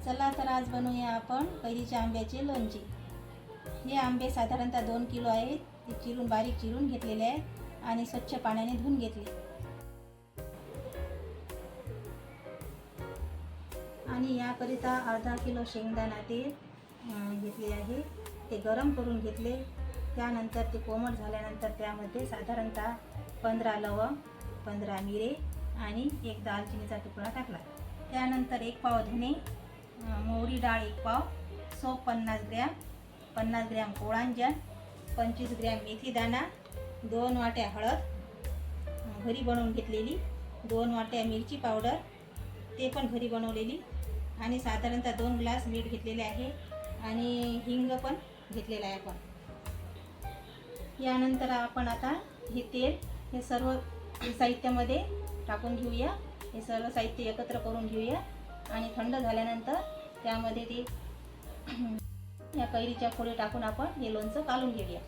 चला तर आज बनवूया आपण कैरीच्या आंब्याचे लोणचे। हे आंबे साधारणतः 2 किलो आहेत। ते बारीक चिरून घेतलेले आहेत आणि स्वच्छ पाण्याने धुवून घेतले। आणि याकरिता अर्धा किलो शेंगदाणा तेल घेतले आहे। ते गरम करून घेतले। त्यानंतर ते कोमट झाल्यानंतर त्यामध्ये साधारणतः 15 लवंग, 15 मिरे आणि एक दालचिनीचा तुकडा टाकला। त्यानंतर 1 पाव धने, मोहरी डाळ 1 पाव, सोप 50 ग्रॅम, 50 ग्रॅम कोळंजन, 25 ग्रॅम मेथी दाणा, 2 वाट्या हळद घरी बनवून घेतलेली, 2 वाट्या मिरची पावडर ते पण घरी बनवलेली आणि साधारणतः 2 ग्लास मीठ घेतलेले आहे आणि हिंग पण घेतलेला आहे आपण। यानंतर आपण आता हे तेल हे सर्व साहित्यामध्ये टाकून घेऊया। हे सर्व साहित्य एकत्र करून घेऊया आणि थंड झाल्यानंतर त्यामध्ये ते या कैरीच्या फोडी टाकून आपण हे लोणचं काढून घेऊया।